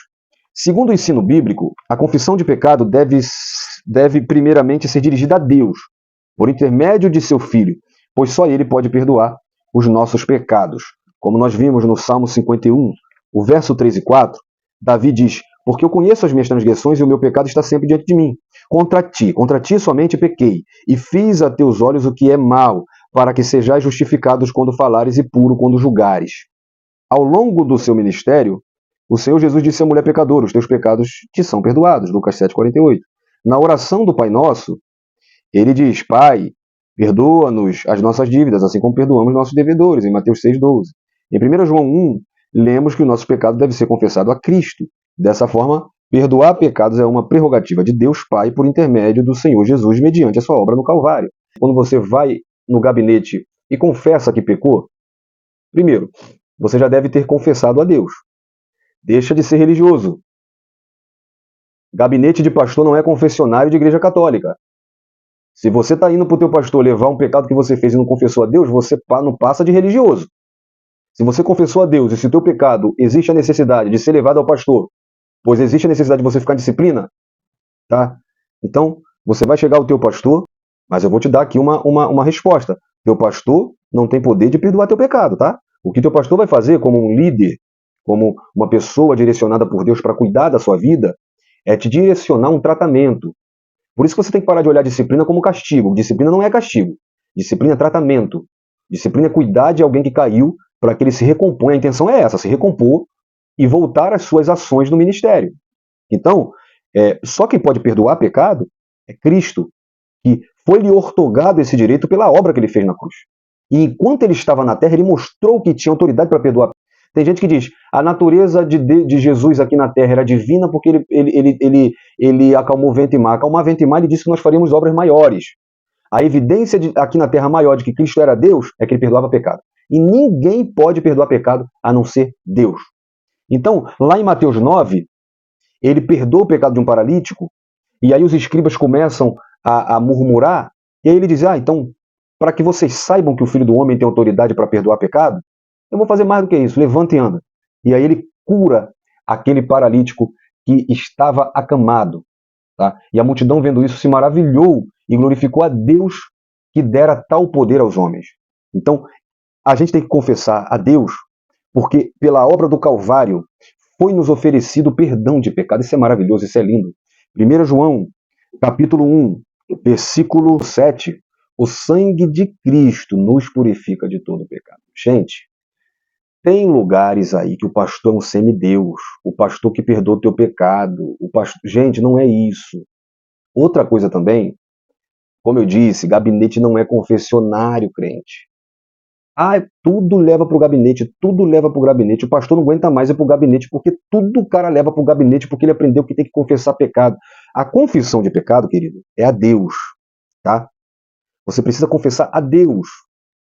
Segundo o ensino bíblico, a confissão de pecado deve primeiramente ser dirigida a Deus, por intermédio de seu Filho, pois só Ele pode perdoar os nossos pecados. Como nós vimos no Salmo 51, o verso 3 e 4, Davi diz: porque eu conheço as minhas transgressões e o meu pecado está sempre diante de mim. Contra ti somente pequei, e fiz a teus olhos o que é mal, para que sejais justificados quando falares e puro quando julgares. Ao longo do seu ministério, o Senhor Jesus disse à mulher pecadora: os teus pecados te são perdoados, Lucas 7,48. Na oração do Pai Nosso, ele diz: Pai, perdoa-nos as nossas dívidas, assim como perdoamos nossos devedores, em Mateus 6,12. Em 1 João 1, lemos que o nosso pecado deve ser confessado a Cristo. Dessa forma, perdoar pecados é uma prerrogativa de Deus Pai por intermédio do Senhor Jesus, mediante a sua obra no Calvário. Quando você vai no gabinete e confessa que pecou, primeiro, você já deve ter confessado a Deus. Deixa de ser religioso. Gabinete de pastor não é confessionário de igreja católica. Se você está indo para o teu pastor levar um pecado que você fez e não confessou a Deus, você não passa de religioso. Se você confessou a Deus e se o teu pecado existe a necessidade de ser levado ao pastor, pois existe a necessidade de você ficar em disciplina, tá? Então, você vai chegar ao teu pastor, mas eu vou te dar aqui uma resposta. Teu pastor não tem poder de perdoar teu pecado, tá? O que teu pastor vai fazer como um líder, como uma pessoa direcionada por Deus para cuidar da sua vida, é te direcionar um tratamento. Por isso que você tem que parar de olhar disciplina como castigo. Disciplina não é castigo. Disciplina é tratamento. Disciplina é cuidar de alguém que caiu para que ele se recomponha. A intenção é essa, se recompor e voltar às suas ações no ministério. Então, só quem pode perdoar pecado é Cristo, que foi-lhe ortogado esse direito pela obra que ele fez na cruz. E enquanto ele estava na terra, ele mostrou que tinha autoridade para perdoar. Tem gente que diz: a natureza de Jesus aqui na terra era divina porque ele acalmou o vento e mar. Acalmar vento e mar, ele disse que nós faríamos obras maiores. A evidência aqui na terra maior de que Cristo era Deus é que ele perdoava pecado. E ninguém pode perdoar pecado a não ser Deus. Então, lá em Mateus 9, ele perdoa o pecado de um paralítico, e aí os escribas começam a murmurar, e aí ele diz: então, para que vocês saibam que o Filho do Homem tem autoridade para perdoar pecado, eu vou fazer mais do que isso, levanta e anda. E aí ele cura aquele paralítico que estava acamado. Tá? E a multidão, vendo isso, se maravilhou e glorificou a Deus que dera tal poder aos homens. Então, a gente tem que confessar a Deus, porque pela obra do Calvário foi nos oferecido perdão de pecado. Isso é maravilhoso, isso é lindo. 1 João, capítulo 1, versículo 7, O sangue de Cristo nos purifica de todo pecado. Gente, tem lugares aí que o pastor é um semideus, o pastor que perdoa o teu pecado, o pastor... Gente, não é isso. Outra coisa também, como eu disse, gabinete não é confessionário, crente. Tudo leva para o gabinete, tudo leva para o gabinete. O pastor não aguenta mais ir para o gabinete, porque tudo o cara leva para o gabinete, porque ele aprendeu que tem que confessar pecado. A confissão de pecado, querido, é a Deus, tá? Você precisa confessar a Deus.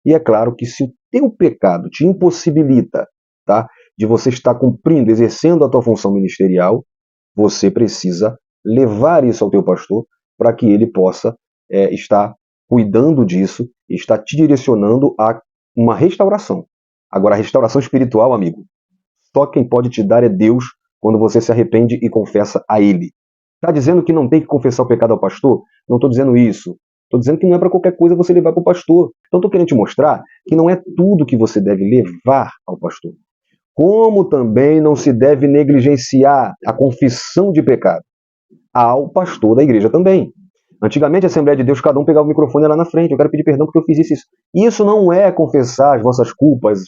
E é claro que se o teu pecado te impossibilita, tá, de você estar cumprindo, exercendo a tua função ministerial, você precisa levar isso ao teu pastor para que ele possa estar cuidando disso, estar te direcionando a uma restauração. Agora, a restauração espiritual, amigo, só quem pode te dar é Deus quando você se arrepende e confessa a Ele. Está dizendo que não tem que confessar o pecado ao pastor? Não estou dizendo isso. Estou dizendo que não é para qualquer coisa você levar para o pastor. Então estou querendo te mostrar que não é tudo que você deve levar ao pastor. Como também não se deve negligenciar a confissão de pecado ao pastor da igreja também. Antigamente, a Assembleia de Deus, cada um pegava o microfone lá na frente. Eu quero pedir perdão porque eu fiz isso. Isso não é confessar as vossas culpas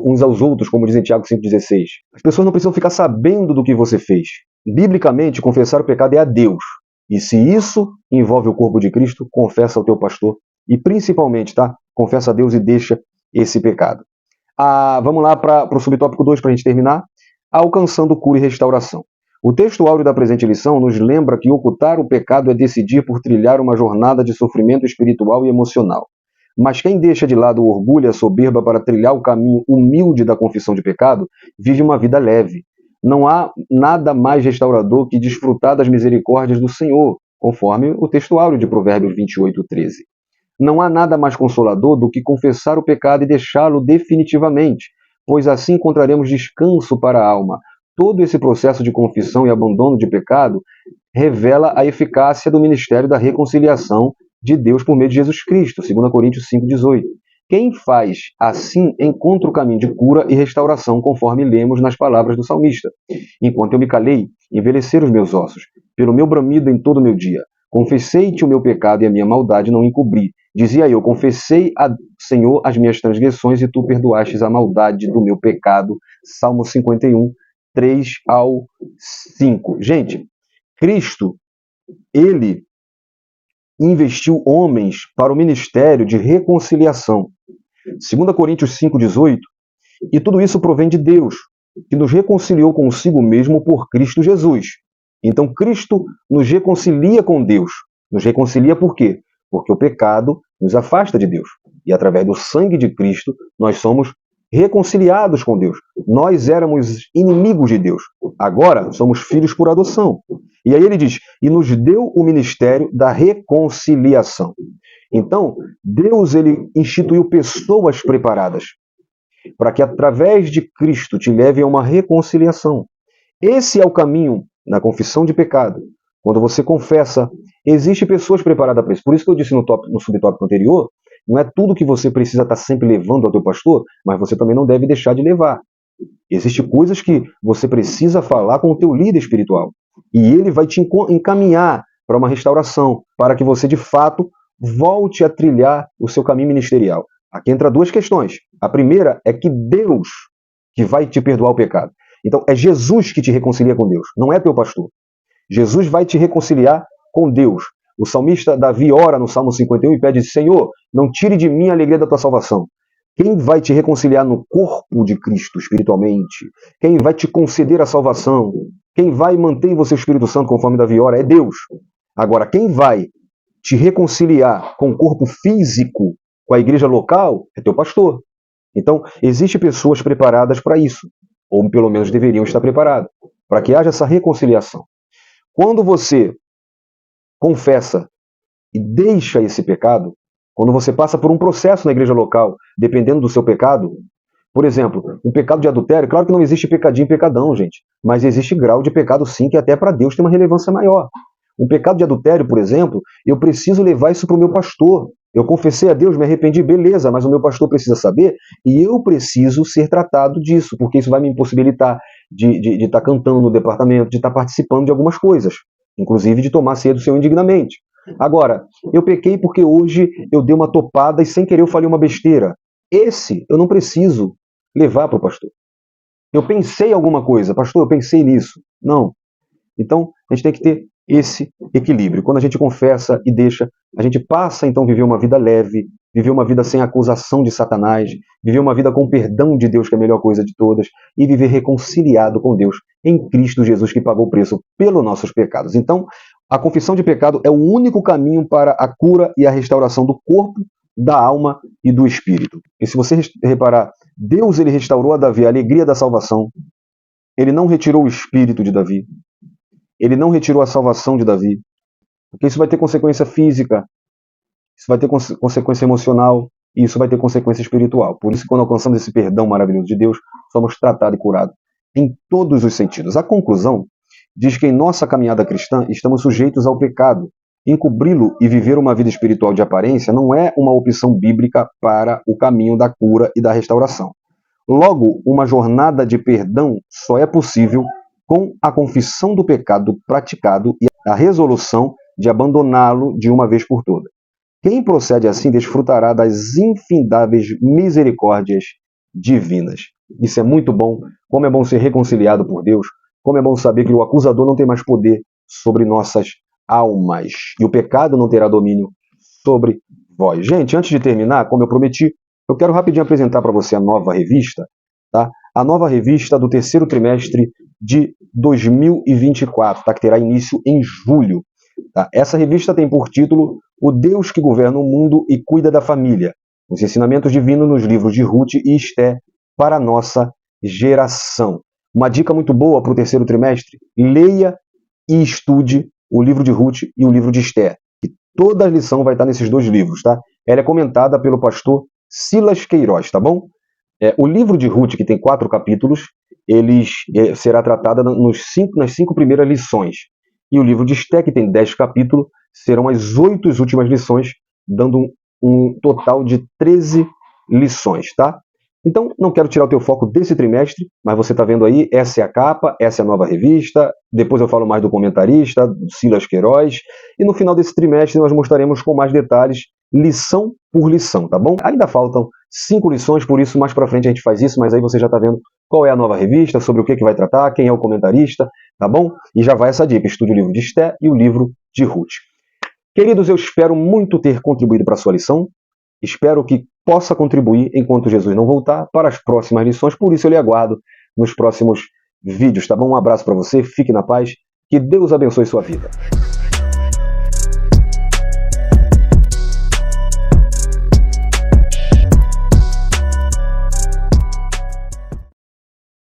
uns aos outros, como diz em Tiago 5,16. As pessoas não precisam ficar sabendo do que você fez. Biblicamente, confessar o pecado é a Deus. E se isso envolve o corpo de Cristo, confessa ao teu pastor. E principalmente, tá? Confessa a Deus e deixa esse pecado. Vamos lá para o subtópico 2 para a gente terminar. Alcançando cura e restauração. O texto áureo da presente lição nos lembra que ocultar o pecado é decidir por trilhar uma jornada de sofrimento espiritual e emocional. Mas quem deixa de lado o orgulho e a soberba para trilhar o caminho humilde da confissão de pecado, vive uma vida leve. Não há nada mais restaurador que desfrutar das misericórdias do Senhor, conforme o texto áureo de Provérbios 28:13. Não há nada mais consolador do que confessar o pecado e deixá-lo definitivamente, pois assim encontraremos descanso para a alma. Todo esse processo de confissão e abandono de pecado revela a eficácia do ministério da reconciliação de Deus por meio de Jesus Cristo, 2 Coríntios 5,18. Quem faz assim encontra o caminho de cura e restauração, conforme lemos nas palavras do salmista. Enquanto eu me calei, envelheceram os meus ossos, pelo meu bramido em todo o meu dia. Confessei-te o meu pecado e a minha maldade não encobri. Dizia eu, confessei a Senhor as minhas transgressões e tu perdoastes a maldade do meu pecado. Salmo 51, 3 ao 5. Gente, Cristo, ele investiu homens para o ministério de reconciliação. 2 Coríntios 5,18. E tudo isso provém de Deus, que nos reconciliou consigo mesmo por Cristo Jesus. Então, Cristo nos reconcilia com Deus. Nos reconcilia por quê? Porque o pecado nos afasta de Deus. E através do sangue de Cristo, nós somos reconciliados com Deus. Nós éramos inimigos de Deus. Agora somos filhos por adoção. E aí ele diz, e nos deu o ministério da reconciliação. Então, Deus ele instituiu pessoas preparadas para que através de Cristo te leve a uma reconciliação. Esse é o caminho na confissão de pecado. Quando você confessa, existem pessoas preparadas para isso. Por isso que eu disse no subtópico anterior, não é tudo que você precisa estar sempre levando ao teu pastor, mas você também não deve deixar de levar. Existem coisas que você precisa falar com o teu líder espiritual. E ele vai te encaminhar para uma restauração, para que você, de fato, volte a trilhar o seu caminho ministerial. Aqui entra duas questões. A primeira é que Deus que vai te perdoar o pecado. Então, é Jesus que te reconcilia com Deus, não é teu pastor. Jesus vai te reconciliar com Deus. O salmista Davi ora no Salmo 51 e pede, Senhor, não tire de mim a alegria da tua salvação. Quem vai te reconciliar no corpo de Cristo espiritualmente? Quem vai te conceder a salvação? Quem vai manter em você o Espírito Santo, conforme Davi ora, é Deus. Agora, quem vai te reconciliar com o corpo físico, com a igreja local, é teu pastor. Então, existem pessoas preparadas para isso, ou pelo menos deveriam estar preparadas, para que haja essa reconciliação. Quando você confessa e deixa esse pecado, quando você passa por um processo na igreja local, dependendo do seu pecado, por exemplo, um pecado de adultério, claro que não existe pecadinho e pecadão, gente, mas existe grau de pecado sim, que até para Deus tem uma relevância maior. Um pecado de adultério, por exemplo, eu preciso levar isso para o meu pastor. Eu confessei a Deus, me arrependi, beleza, mas o meu pastor precisa saber e eu preciso ser tratado disso, porque isso vai me impossibilitar de estar cantando no departamento, de estar participando de algumas coisas, inclusive de tomar ceia do Senhor indignamente. Agora, eu pequei porque hoje eu dei uma topada e sem querer eu falei uma besteira. Esse eu não preciso levar para o pastor. Eu pensei alguma coisa, pastor, eu pensei nisso. Não. Então, a gente tem que ter esse equilíbrio. Quando a gente confessa e deixa, a gente passa então a viver uma vida leve, viver uma vida sem acusação de Satanás, viver uma vida com perdão de Deus, que é a melhor coisa de todas, e viver reconciliado com Deus em Cristo Jesus, que pagou o preço pelos nossos pecados. Então, a confissão de pecado é o único caminho para a cura e a restauração do corpo, da alma e do espírito. E se você reparar, Deus ele restaurou a Davi a alegria da salvação. Ele não retirou o espírito de Davi. Ele não retirou a salvação de Davi. Porque isso vai ter consequência física, isso vai ter consequência emocional e isso vai ter consequência espiritual. Por isso, quando alcançamos esse perdão maravilhoso de Deus, somos tratados e curados em todos os sentidos. A conclusão diz que em nossa caminhada cristã estamos sujeitos ao pecado. Encobri-lo e viver uma vida espiritual de aparência não é uma opção bíblica para o caminho da cura e da restauração. Logo, uma jornada de perdão só é possível com a confissão do pecado praticado e a resolução de abandoná-lo de uma vez por todas. Quem procede assim desfrutará das infindáveis misericórdias divinas. Isso é muito bom. Como é bom ser reconciliado por Deus. Como é bom saber que o acusador não tem mais poder sobre nossas almas. E o pecado não terá domínio sobre vós. Gente, antes de terminar, como eu prometi, eu quero rapidinho apresentar para você a nova revista, tá? A nova revista do terceiro trimestre de 2024, tá? Que terá início em julho. Tá? Essa revista tem por título O Deus que Governa o Mundo e Cuida da Família. Os ensinamentos divinos nos livros de Ruth e Esté para a nossa geração. Uma dica muito boa para o terceiro trimestre: leia e estude o livro de Ruth e o livro de Esté. E toda a lição vai estar nesses dois livros, tá? Ela é comentada pelo pastor Silas Queiroz, tá bom? O livro de Ruth, que tem 4 capítulos, será tratada nas 5 primeiras lições. E o livro de Esté, que tem 10 capítulos, serão as 8 últimas lições, dando um total de 13 lições, tá? Então, não quero tirar o teu foco desse trimestre, mas você está vendo aí, essa é a capa, essa é a nova revista, depois eu falo mais do comentarista, do Silas Queiroz, e no final desse trimestre nós mostraremos com mais detalhes, lição por lição, tá bom? Ainda faltam 5 lições, por isso mais para frente a gente faz isso, mas aí você já está vendo qual é a nova revista, sobre o que vai tratar, quem é o comentarista, tá bom? E já vai essa dica, estude o livro de Esté e o livro de Ruth. Queridos, eu espero muito ter contribuído para a sua lição, espero que possa contribuir enquanto Jesus não voltar para as próximas lições, por isso eu lhe aguardo nos próximos vídeos, tá bom? Um abraço para você, fique na paz, que Deus abençoe sua vida.